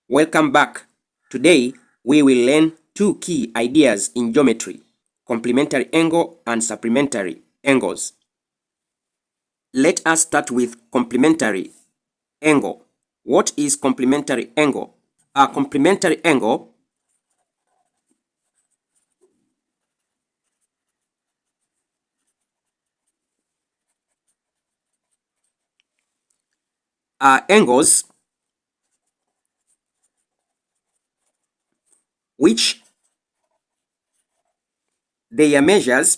Welcome back. Today, we will learn two key ideas in geometry, complementary angle and supplementary angles. Let us start with complementary angle. What is complementary angle? A complementary angle are angles which their measures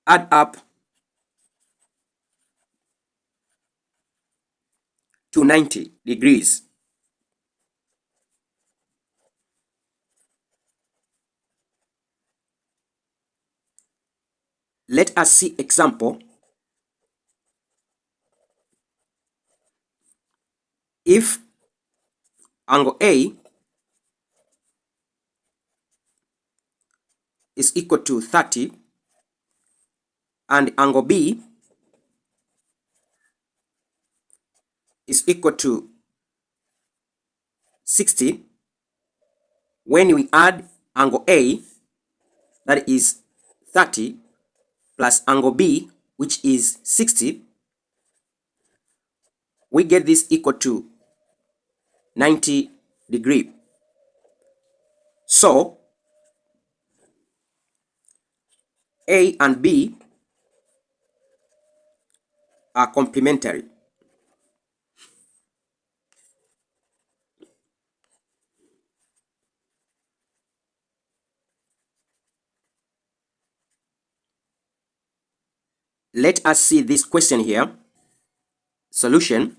add up to 90 degrees. Let us see example. If angle A is equal to 30 and angle B is equal to 60, when we add angle A, that is 30, plus angle B, which is 60, we get this equal to 90 degree. So, A and B are complementary. Let us see this question here. Solution.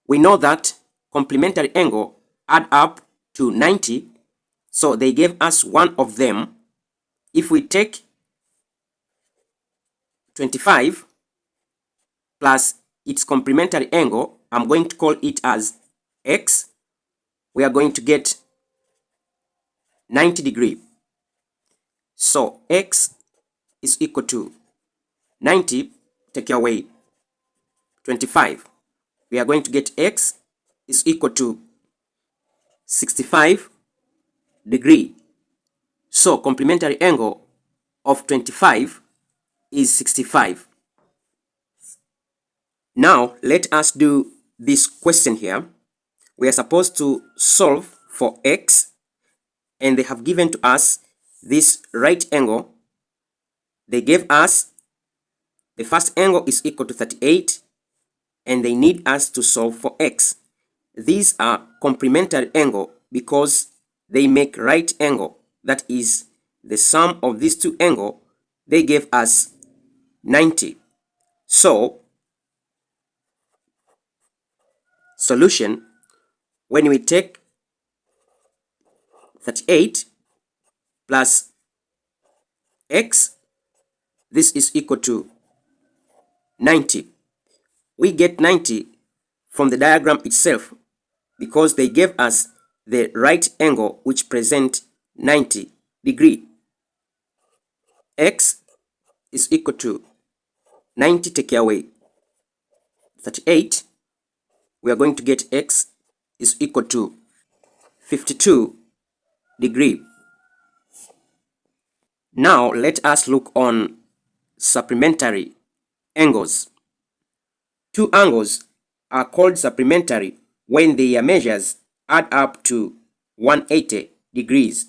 We know that complementary angle add up to 90, so they gave us one of them. If we take 25 plus its complementary angle, I'm going to call it as x, we are going to get 90 degree. So x is equal to 90, take away 25. We are going to get x is equal to 65 degree. So complementary angle of 25 is 65. Now let us do this question here. We are supposed to solve for x, and they have given to us this right angle. They gave us the first angle is equal to 38, and they need us to solve for x. These are complementary angle because they make right angle. That is the sum of these two angles. They gave us 90. So, solution, when we take 38 plus x, this is equal to 90. We get 90 from the diagram itself because they gave us the right angle which present 90 degree. X is equal to 90 take away 38. We are going to get x is equal to 52 degree. Now let us look on supplementary angles. Two angles are called supplementary when their measures add up to 180 degrees.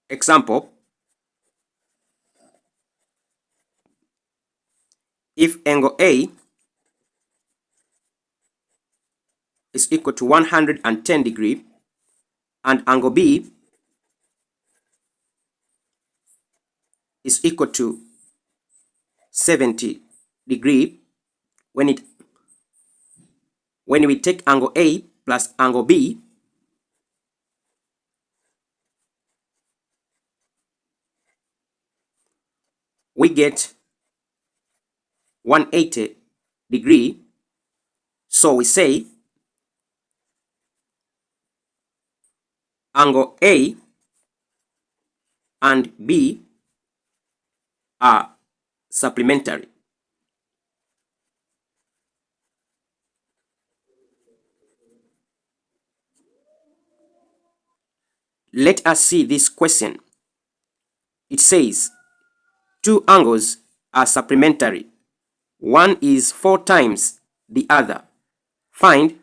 Example, if angle A is equal to 110 degree, and angle B is equal to 70 degree. When we take angle A plus angle B, we get 180 degree. So we say angle A and B are supplementary. Let us see this question. It says, two angles are supplementary. One is 4 times the other. Find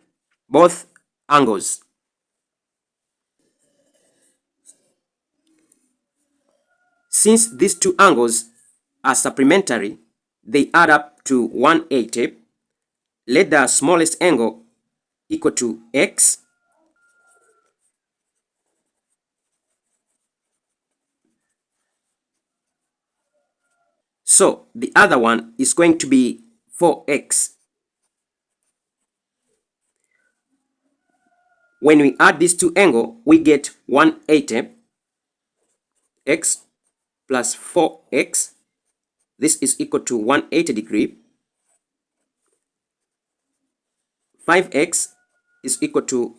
both angles. Since these two angles are supplementary, they add up to 180. Let the smallest angle equal to x. So the other one is going to be 4x. When we add these two angles, we get 180 x plus 4x. This is equal to 180 degree. 5x is equal to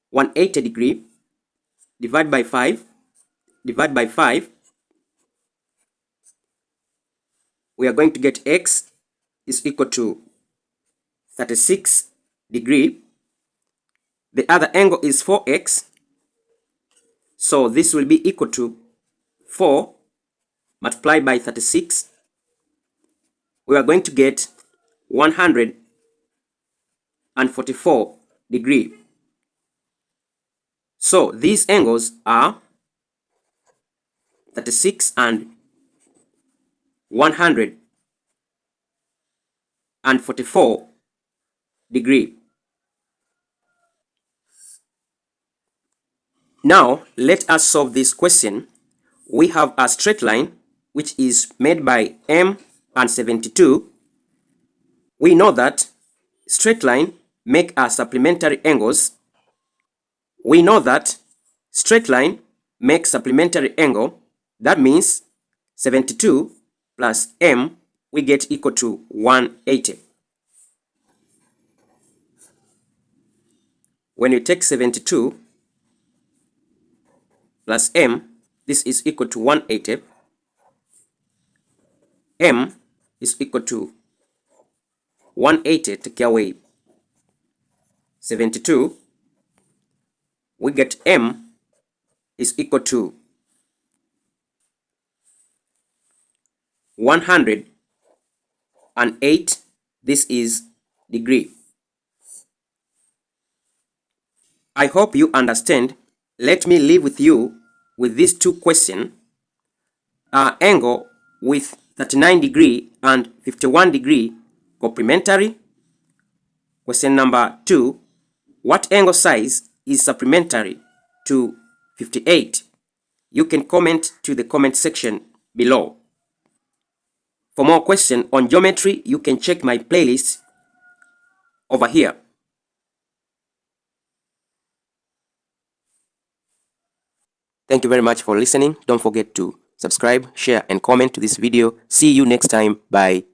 180 degree. Divide by 5. Divide by 5. We are going to get x is equal to 36 degree. The other angle is 4x. So this will be equal to 4 multiplied by 36. We are going to get 144 degree. So these angles are 36 and 144 degree. Now let us solve this question. We have a straight line which is made by M and 72. We know that straight line make a supplementary angles. We know that straight line makes supplementary angle. That means 72 plus M we get equal to 180. When you take 72 plus M, this is equal to 180. M is equal to 180, take away 72. We get M is equal to 108. This is degree. I hope you understand. Let me leave with you with these two questions. Angle with 39 degree and 51 degree complementary. Question number 2. What angle size is supplementary to 58? You can comment to the comment section below. For more questions on geometry, you can check my playlist over here. Thank you very much for listening. Don't forget to subscribe, share, and comment to this video. See you next time. Bye.